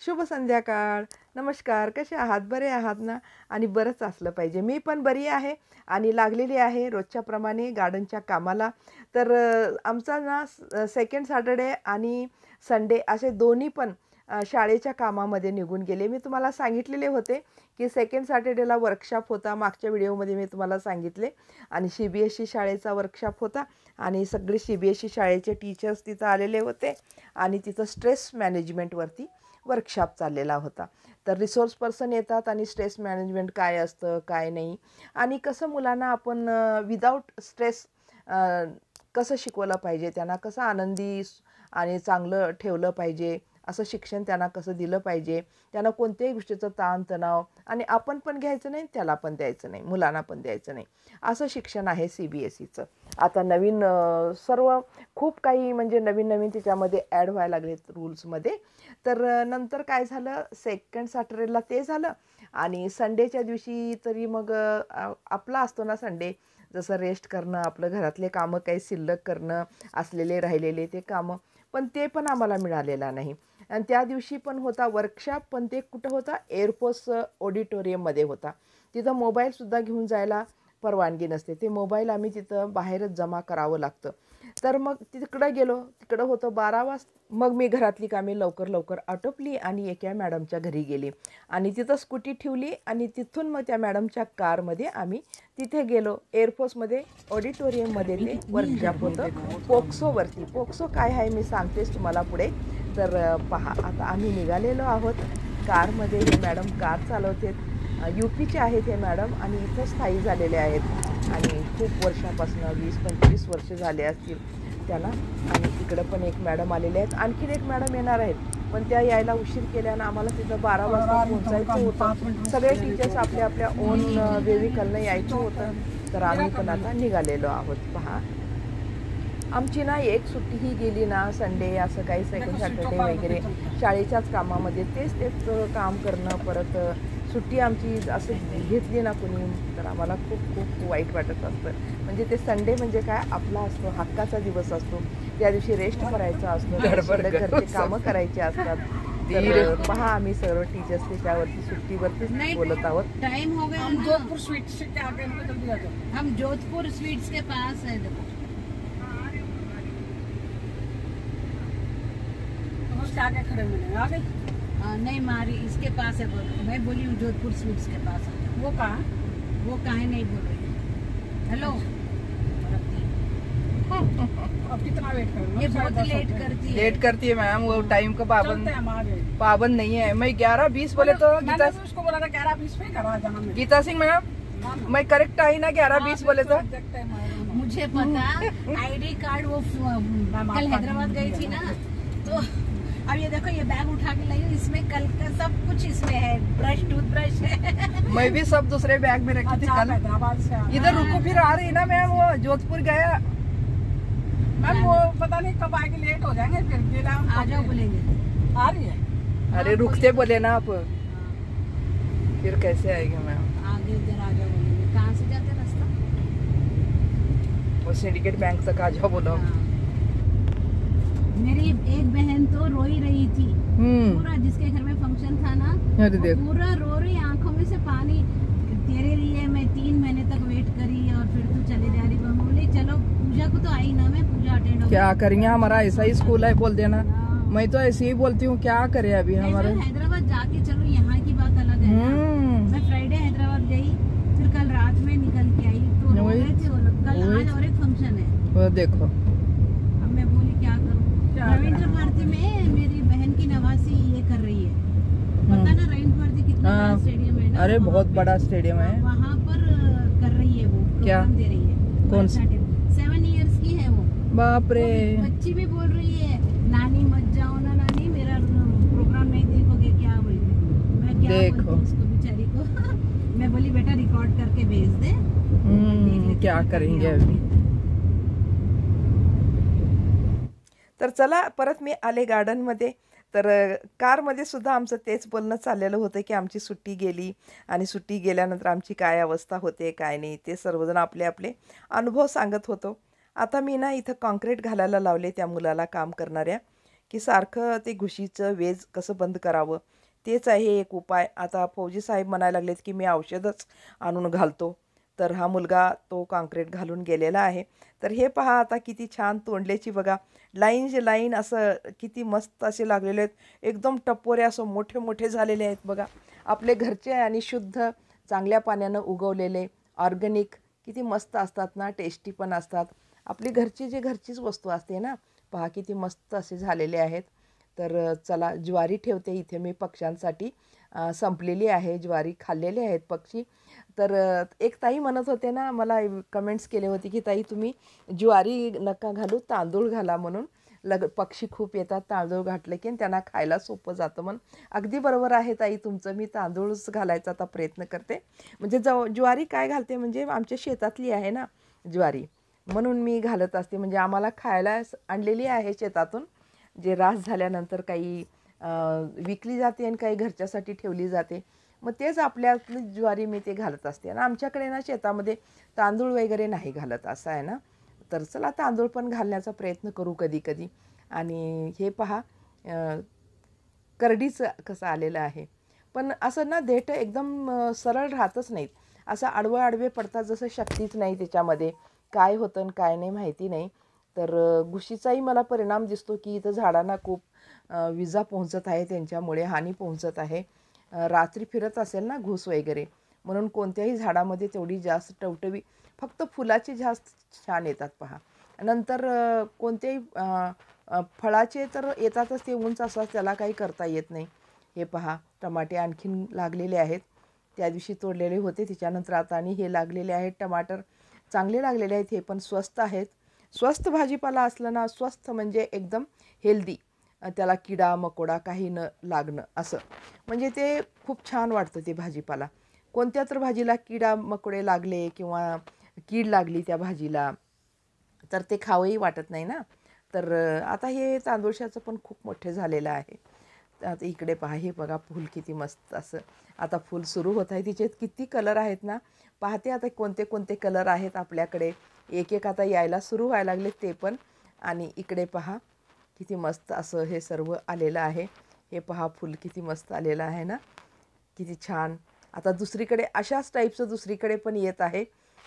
शुभ संध्याकाळ. नमस्कार. कसे आहात? बरे आहात ना? आणि बरंच असलं पाहिजे. मी पण बरी आहे आणि लागलेली आहे रोजच्याप्रमाणे गार्डनच्या कामाला. तर आमचा ना सेकंड सॅटर्डे आणि संडे असे दोन्ही पण शाळेच्या कामामध्ये निघून गेले. मी तुम्हाला सांगितलेले होते, की सेकंड सॅटर्डेला वर्कशॉप होता. मागच्या व्हिडिओमध्ये मी तुम्हाला सांगितले आणि CBSE शाळेचा वर्कशॉप होता आणि सगळे CBSE शाळेचे टीचर्स तिथं आलेले होते आणि तिथं स्ट्रेस मॅनेजमेंटवरती वर्कशॉप चाललेला होता. तर रिसोर्स पर्सन येतात आणि स्ट्रेस मॅनेजमेंट काय असतं, काय नाही आणि कसं मुलांना आपण विदाऊट स्ट्रेस कसं शिकवलं पाहिजे, त्यांना कसं आनंदी आणि चांगलं ठेवलं पाहिजे, असं शिक्षण त्यांना कसं दिलं पाहिजे, त्यांना कोणत्याही गोष्टीचं ताणतणाव आणि आपण पण घ्यायचं नाही, त्याला पण द्यायचं नाही, मुलांना पण द्यायचं नाही, असं शिक्षण आहे CBSEचं. आता नवीन सर्व खूप काही म्हणजे नवीन नवीन त्याच्यामध्ये ॲड व्हायला लागलेत रूल्समध्ये. तर नंतर काय झालं, सेकंड सॅटर्डेला ते झालं आणि संडेच्या दिवशी तरी मग आपला असतो ना संडे, जसं रेस्ट करणं, आपलं घरातले कामं काही शिल्लक करणं, असलेले राहिलेले ते कामं, पण ते पण आम्हाला मिळालेलं नाही. आणि त्या दिवशी पण होता वर्कशॉप, पण ते कुठं होता, एअरफोर्स ऑडिटोरियममध्ये होता. तिथं मोबाईलसुद्धा घेऊन जायला परवानगी नसते. ते मोबाईल आम्ही तिथं बाहेरच जमा करावं लागतं. तर मग तिकडं गेलो, तिकडं होतं 12 वाजता. मग मी घरातली कामे लवकर लवकर आटोपली आणि एका मॅडमच्या घरी गेली आणि तिथं स्कूटी ठेवली आणि तिथून मग त्या मॅडमच्या कारमध्ये आम्ही तिथे गेलो. एअरफोर्समध्ये ऑडिटोरियममध्ये ते वर्कशॉप होतं पोक्सोवरती. पोक्सो काय आहे मी सांगतेच तुम्हाला पुढे. तर पहा, आता आम्ही निघालेलो आहोत कारमध्ये. हे मॅडम कार चालवते, UPचे आहेत हे मॅडम आणि इथं स्थायी झालेले आहेत आणि खूप वर्षापासून 20-25 वर्ष झाले असतील त्यांना. आणि इकडं पण एक मॅडम आलेले आहेत, आणखीन एक मॅडम येणार आहेत, पण त्या यायला उशीर केल्यानं आम्हाला तिथं 12 वाजता पोहोचायचं होतं. सगळे टीचर्स आपल्या आपल्या ओन व्हेहिकलनं यायचं होतं. तर आम्ही पण आता निघालेलो आहोत. पहा, आमची ना एक सुट्टीही गेली ना, संडे असं काही सेकंड सॅटर्डे वगैरे शाळेच्याच कामामध्ये तेच काम करणं, परत सुट्टी आमची असं घेतली ना कुणी, तर आम्हाला खूप खूप वाईट वाटत असतं. म्हणजे ते संडे म्हणजे काय, आपला असतो, हक्काचा दिवस असतो. त्या दिवशी रेस्ट करायचा असतो, घरचे कामं करायचे असतात. तर पहा, आम्ही सर्व टीचर्स त्याच्यावरती सुट्टीवरतीच बोलत आहोत. टाइम हो गया, हम जोधपुर स्वीट्स के आगे हम जोधपुर स्वीट्स के पास है. आगे खड़े मिले आ गई. नहीं मारी इसके पास है, बोल मैं बोली हूँ जोधपुर स्वीट्स के पास है. वो कहाँ नहीं बोल रही. हेलो, अब कितना वेट करूँ? ये बहुत लेट करती है मैम. वो टाइम का पाबंद नहीं है. मैं 11:20 बोले तो उसको बोला था 11:20 में करा जाना. गीता सिंह मैम, मैं करेक्ट आई ना 11:20 बोले तो. मुझे पता, ID कार्ड वो कल हैदराबाद गई थी ना, तो अब ये देखो, ये बैग उठा के लाई हूँ, इसमें कल का सब कुछ इसमें है, ब्रश टूथब्रश है. मैं भी सब दूसरे बैग में रखी थी कल. इधर रुको, फिर आ रही ना मैम, वो जोधपुर गया मैम. वो पता नहीं कब आएगी, लेट हो जाएंगे. फिर आ जाओ बोलेंगे, आ रही है. अरे रुकते बोले ना आप, फिर कैसे आएगी मैम? आगे इधर आ जाओ बोलेंगे. कहाँ से जाते रास्ता? वो सिंडिकेट बैंक तक आ जाओ बोलो. मेरी एक बहन तो रो ही रही थी पूरा, जिसके घर में फंक्शन था ना, पूरा रो रही, आंखों में से पानी. तेरे लिए मैं 3 महीने तक वेट करी और फिर तू चले जा रही. बोली चलो, पूजा को तो आई ना मैं, पूजा अटेंड हो. क्या करेंगे, हमारा ऐसा ही स्कूल है, बोल देना. मैं तो ऐसे ही बोलती हूँ, क्या करे अभी हमारे. हैदराबाद जाके चलो, यहाँ की बात अलग है. मैं फ्राइडे हैदराबाद गई, फिर कल रात में निकल के आई, तो रो रहे थे वो लोग. कल आज और एक फंक्शन है, वो देखो. अब मैं बोली क्या करूँ. रविंद्र भारती में मेरी बहन की नवासी ये कर रही है, पता ना रविंद्र भारती कितना बड़ा स्टेडियम है ना. अरे बहुत बड़ा स्टेडियम है, वहाँ पर कर रही है, वो प्रोग्राम दे रही है. कौन सा? 7 इयर्स की है वो. बाप रे. बच्ची भी बोल रही है, नानी मत जाओ ना नानी, मेरा प्रोग्राम नहीं देखोगे क्या. बोली मैं क्या देखो उसको बेचारी को. मैं बोली बेटा रिकॉर्ड करके भेज दे. क्या करेंगे अभी. तर चला, परत मी आले गार्डनमध्ये. तर कारमध्ये सुद्धा आमचं तेच बोलणं चाललेलं होतं की आमची सुट्टी गेली आणि सुट्टी गेल्यानंतर आमची काय अवस्था होते, काय नाही, ते सर्वजण आपले आपले अनुभव सांगत होतो. आता मी ना इथं कॉन्क्रीट घालायला लावले त्या मुलाला, काम करणाऱ्या, की सारखं ते घुशीचं वेज कसं बंद करावं, तेच आहे एक उपाय. आता फौजी साहेब म्हणायला लागलेत की मी औषधच आणून घालतो. तर हा मुलगा तो काँक्रीट घालून गेलेला आहे. तर हे पहा आता किती छान तोंडल्याची बघा लाईन असं किती मस्त असे लागलेले आहेत. एकदम टपोरे असं मोठे मोठे झालेले आहेत बघा. आपले घरचे आणि शुद्ध चांगल्या पाण्यानं उगवलेले ऑर्गॅनिक किती मस्त असतात ना, टेस्टी पण असतात. आपली घरचीच वस्तू असते ना. पहा किती मस्त असे झालेले आहेत. तर चला ज्वारी ठेवते इथे मी पक्ष्यांसाठी. संपलेली आहे ज्वारी, खाल्लेली आहेत पक्षी. तर एक ताई म्हणत होते ना, मला कमेंट्स केले होते की ताई तुम्ही ज्वारी नका घालू, तांदूळ घाला म्हणून. पक्षी खूप येतात तांदूळ घातले की त्यांना खायला सोपं जातं म्हणून. अगदी बरोबर आहे ताई तुमचं. मी तांदूळच घालायचा आता प्रयत्न करते. म्हणजे ज्वारी काय घालते म्हणजे आमच्या शेतातली आहे ना ज्वारी, म्हणून मी घालत असते. म्हणजे आम्हाला खायला आणलेली आहे शेतातून, जे रास झाल्यानंतर काही विकली जाते आणि काही घरच्यासाठी ठेवली जाते. मग तेच आपल्यातली ज्वारी मी ते घालत असते. आणि आमच्याकडे ना शेतामध्ये तांदूळ वगैरे नाही घालत असं आहे ना. तर चला तांदूळ पण घालण्याचा प्रयत्न करू कधी कधी. आणि हे पहा करडीचं कसं आलेलं आहे. पण असं ना देठ एकदम सरळ राहतच नाहीत, असं आडवे पडतात, जसं शक्तीच नाही त्याच्यामध्ये. काय होतं आणि काय नाही माहिती नाही. तर घुशीचाही मला परिणाम दिसतो की इथं झाडांना खूप विजा पोहोचत आहे, त्यांच्यामुळे हानी पोहोचत आहे. रात्री फिरत असेल ना घूस वगैरे, म्हणून कोणत्याही झाडामध्ये तेवढी जास्त टवटवी, फक्त फुलाचे जास्त छान येतात पहा. नंतर कोणत्याही फळाचे तर येतातच, ते उंच असतात, त्याला काही करता येत नाही. हे पहा टमाटे आणखीन लागलेले आहेत, त्या दिवशी तोडलेले होते त्याच्यानंतर आता आणि हे लागलेले आहेत टमाटर. चांगले लागलेले आहेत, हे पण स्वस्त आहेत. स्वस्त भाजीपाला असलं ना, स्वस्त म्हणजे एकदम हेल्दी, त्याला किडा मकोडा काही न लागणं असं, म्हणजे ते खूप छान वाटतं ते भाजीपाला. कोणत्या तर भाजीला किडा मकोडे लागले किंवा कीड लागली त्या भाजीला तर ते खावंही वाटत नाही ना. तर आता हे तांदूळशाचं पण खूप मोठे झालेलं आहे. आता इकडे पहा, हे बघा फूल किती मस्त असं आता फूल सुरू होत आहे. तिचे किती कलर आहेत ना, पाहते आता कोणते कोणते कलर आहेत आपल्याकडे. एक एक आता यायला सुरू व्हायला लागले ते पण. आणि इकडे पहा किती मस्त असं हे सर्व आलेलं आहे. हे पहा फूल किती मस्त आलेलं आहे ना, किती छान. आता दुसरीकडे अशाच टाईपचं दुसरीकडे पण येत आहे,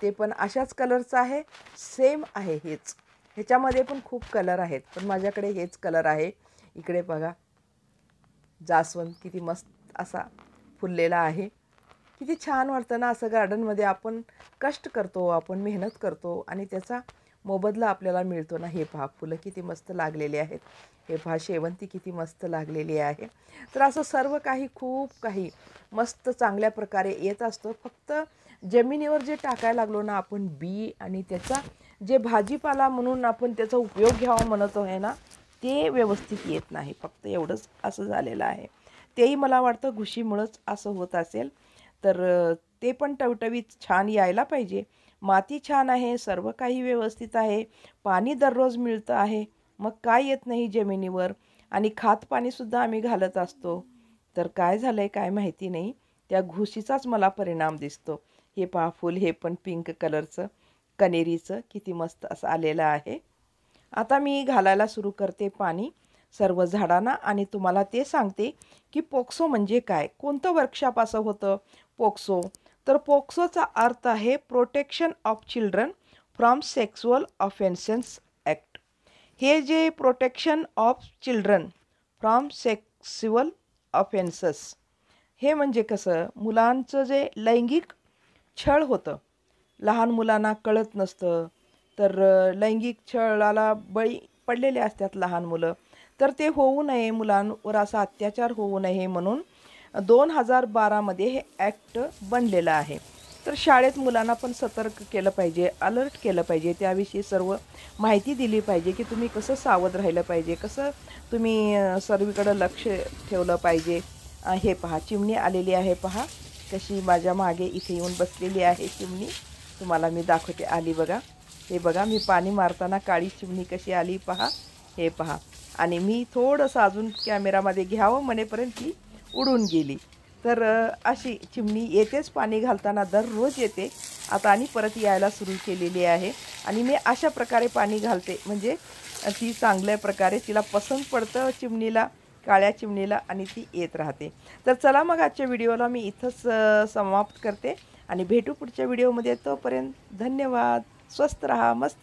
ते पण अशाच कलरचं आहे, सेम आहे हेच. ह्याच्यामध्ये पण खूप कलर आहेत, पण माझ्याकडे हेच कलर आहे. इकडे बघा जास्वंद किती मस्त असा फुललेला आहे. किती छान वाटतं ना असं गार्डनमध्ये. आपण कष्ट करतो, आपण मेहनत करतो आणि त्याचा मोबदला आपल्याला मिळतो ना. हे पहा फुलं किती मस्त लागलेली आहेत. हे पहा शेवंती किती मस्त लागलेली आहे. तर असं सर्व काही खूप काही मस्त चांगल्या प्रकारे येत असतं. फक्त जमिनीवर जे टाकायला लागलो ना आपण बी, आणि त्याचा जे भाजीपाला म्हणून आपण त्याचा उपयोग घ्यावा म्हणतो आहे ना, ते व्यवस्थित येत नाही. फक्त एवढंच असं झालेलं आहे. तेही मला वाटतं घुशीमुळंच असं होत असेल. तर ते पण टवटवीत छान यायला पाहिजे. माती छान आहे, सर्व काही व्यवस्थित आहे, पाणी दररोज मिळतं आहे, मग काय येत नाही जमिनीवर. आणि खात पाणीसुद्धा आम्ही घालत असतो. तर काय झालं आहे काय माहिती नाही, त्या घुशीचाच मला परिणाम दिसतो. हे पहा फूल, हे पण पिंक कलरचं कनेरीचं किती मस्त असं आलेलं आहे. आता मी घालायला सुरू करते पाणी सर्व झाडांना. आणि तुम्हाला ते सांगते की पोक्सो म्हणजे काय, कोणतं वर्कशॉप असं होतं पोक्सो. तर पोक्सोचा अर्थ आहे protection of children from sexual offences act. हे जे protection of children from sexual offences, हे म्हणजे कसं, मुलांचं जे लैंगिक छळ होतं, लहान मुलांना कळत नसतं, तर लैंगिक छळाला बळी पडलेले असतात लहान मुलं. तर ते होऊ नये, मुलांवर असा अत्याचार होऊ नये म्हणून 2012मध्ये हे ॲक्ट बनलेलं आहे. तर शाळेत मुलांना पण सतर्क केलं पाहिजे, अलर्ट केलं पाहिजे, त्याविषयी सर्व माहिती दिली पाहिजे की तुम्ही कसं सावध राहिलं पाहिजे, कसं तुम्ही सर्वीकडं लक्ष ठेवलं पाहिजे. हे पहा चिमणी आलेली आहे, पहा कशी माझ्या मागे इथे येऊन बसलेली आहे चिमणी. तुम्हाला मी दाखवते, आली बघा. हे बघा मी पाणी मारताना काळी चिमणी कशी आली पहा. हे पहा. आणि मी थोडंसं अजून कॅमेरामध्ये घ्यावं म्हणेपर्यंत ती उडून गेली. तर अशी चिमणी येतेच पाणी घालताना, दररोज येते. आता आणि परत यायला सुरू केलेली आहे. आणि मी अशा प्रकारे पाणी घालते, म्हणजे ती चांगल्या प्रकारे, तिला पसंत पडतं चिमणीला काळ्या चिमणीला आणि ती येत राहते. तर चला मग आजच्या व्हिडिओला मी इथंच समाप्त करते आणि भेटू पुढच्या व्हिडिओमध्ये. तोपर्यंत धन्यवाद. स्वस्त रहा, मस्त